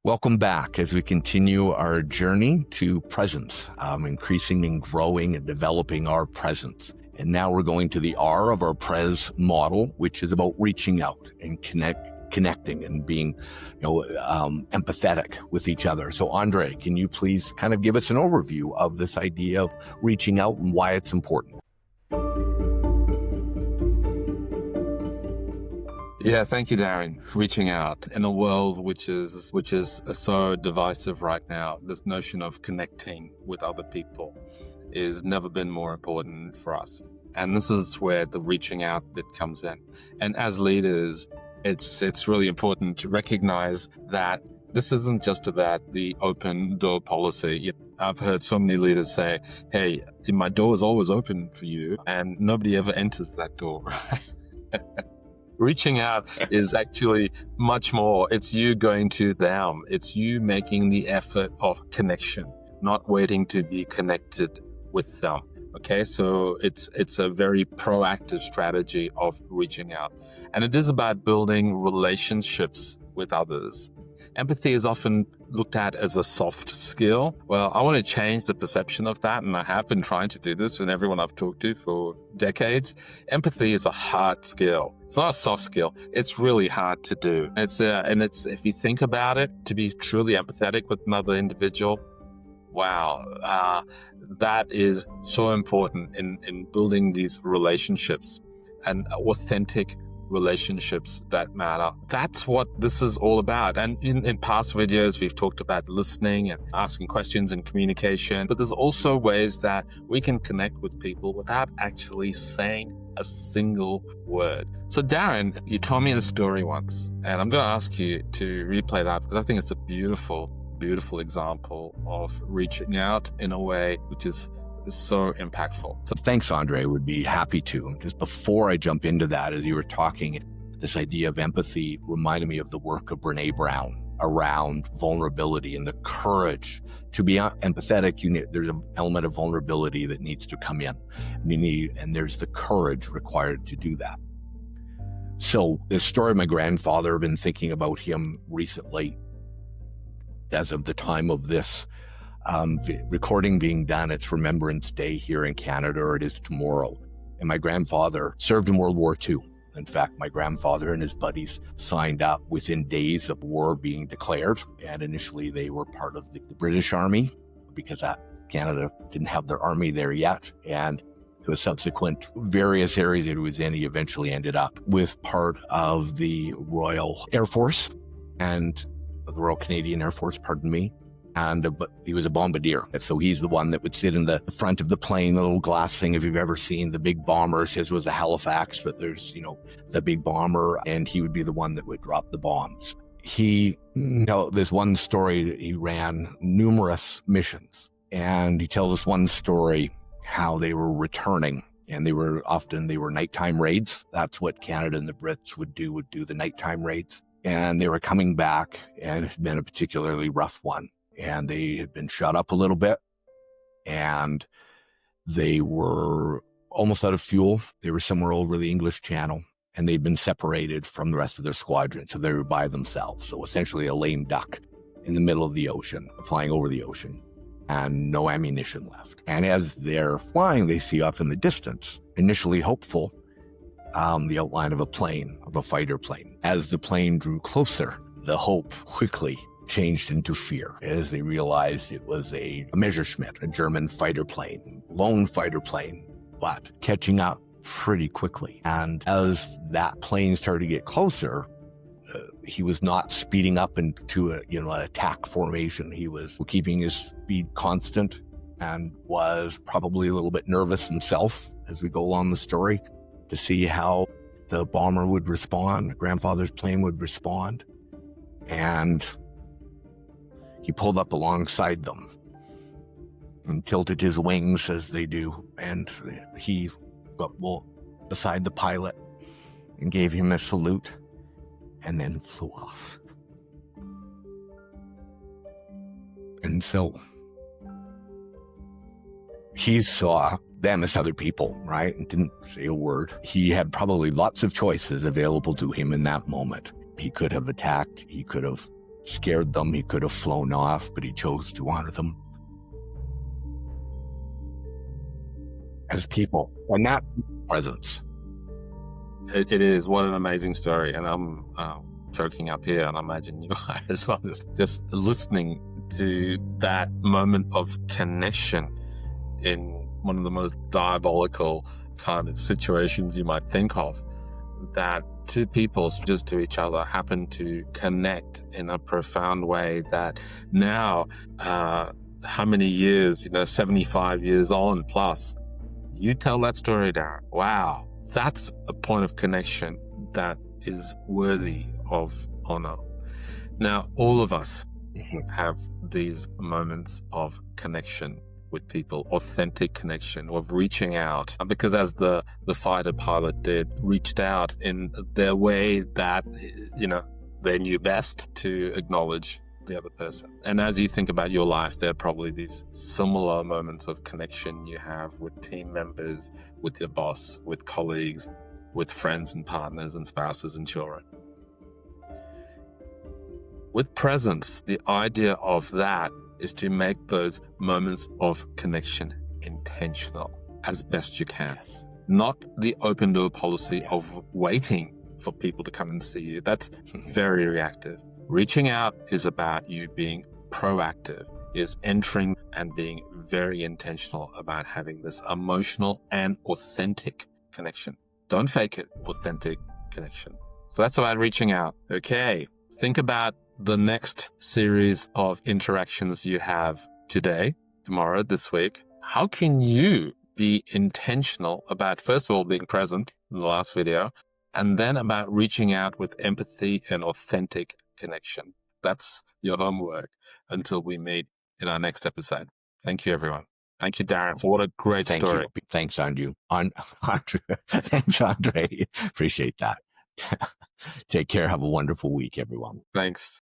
Welcome back as we continue our journey to presence, increasing and growing and developing our presence. And now we're going to the R of our P.R.E.S model, which is about reaching out and connecting and being, empathetic with each other. So André, can you please kind of give us an overview of this idea of reaching out and why it's important? Yeah, thank you, Darren. Reaching out in a world which is so divisive right now, this notion of connecting with other people is never been more important for us. And this is where the reaching out bit comes in. And as leaders, it's really important to recognize that this isn't just about the open door policy. I've heard so many leaders say, hey, my door is always open for you, and nobody ever enters that door, right? Reaching out is actually much more. It's you going to them. It's you making the effort of connection, not waiting to be connected with them. Okay, so it's a very proactive strategy of reaching out. And it is about building relationships with others. Empathy is often looked at as a soft skill. Well, I want to change the perception of that, and I have been trying to do this with everyone I've talked to for decades. Empathy is a hard skill. It's not a soft skill. It's really hard to do. It's if you think about it, to be truly empathetic with another individual, wow, that is so important in building these relationships and authentic relationships that matter. That's what this is all about. And in past videos, we've talked about listening and asking questions and communication, but there's also ways that we can connect with people without actually saying a single word. So Darren, you told me the story once, and I'm going to ask you to replay that because I think it's a beautiful, beautiful example of reaching out in a way which is so impactful. So thanks, André. Would be happy to. Just before I jump into that, as you were talking, this idea of empathy reminded me of the work of Brene Brown around vulnerability and the courage to be empathetic. There's an element of vulnerability that needs to come in. And there's the courage required to do that. So this story of my grandfather, I've been thinking about him recently as of the time of this recording being done. It's Remembrance Day here in Canada, or it is tomorrow. And my grandfather served in World War II. In fact, my grandfather and his buddies signed up within days of war being declared. And initially they were part of the British Army because Canada didn't have their army there yet. And to a subsequent various areas it was in, he eventually ended up with part of the Royal Air Force and the Royal Canadian Air Force, pardon me. But he was a bombardier. So he's the one that would sit in the front of the plane, the little glass thing. If you've ever seen the big bombers, his was a Halifax, but there's, the big bomber, and he would be the one that would drop the bombs. There's one story, he ran numerous missions, and he tells us one story, how they were returning, and they were nighttime raids. That's what Canada and the Brits would do the nighttime raids. And they were coming back, and it had been a particularly rough one. And they had been shot up a little bit, and they were almost out of fuel. They were somewhere over the English Channel, and they'd been separated from the rest of their squadron, so they were by themselves. So essentially a lame duck in the middle of the ocean, flying over the ocean, and no ammunition left. And as they're flying, they see off in the distance, initially hopeful, the outline of a fighter plane. As the plane drew closer, the hope quickly changed into fear as they realized it was a Messerschmitt, a German fighter plane, lone fighter plane, but catching up pretty quickly. And as that plane started to get closer, he was not speeding up into an attack formation. He was keeping his speed constant and was probably a little bit nervous himself as we go along the story to see how the bomber would respond, grandfather's plane would respond. And he pulled up alongside them and tilted his wings as they do. And he got beside the pilot and gave him a salute and then flew off. And so he saw them as other people, right? And didn't say a word. He had probably lots of choices available to him in that moment. He could have attacked. He could have scared them. He could have flown off, but he chose to honor them as people. And that's presence. It is. What an amazing story. And I'm choking up here, and I imagine you are as well. Just listening to that moment of connection in one of the most diabolical kind of situations you might think of, that two people just to each other happen to connect in a profound way that now, how many years, 75 years on plus, you tell that story, Darren. Wow. That's a point of connection that is worthy of honor. Now, all of us have these moments of connection with people, authentic connection, of reaching out, because as the fighter pilot did, reached out in their way that, they knew best to acknowledge the other person. And as you think about your life, there are probably these similar moments of connection you have with team members, with your boss, with colleagues, with friends and partners and spouses and children. With presence, the idea of that is to make those moments of connection intentional as best you can. Yes. Not the open door policy of waiting for people to come and see you. That's very reactive. Reaching out is about you being proactive, is entering and being very intentional about having this emotional and authentic connection. Don't fake it, authentic connection. So that's about reaching out. Okay, think about the next series of interactions you have today, tomorrow, this week. How can you be intentional about, first of all, being present in the last video, and then about reaching out with empathy and authentic connection? That's your homework until we meet in our next episode. Thank you, everyone. Thank you, Darren, for what a great story. You. Thanks, Andrew. Thanks, André. Appreciate that. Take care. Have a wonderful week, everyone. Thanks.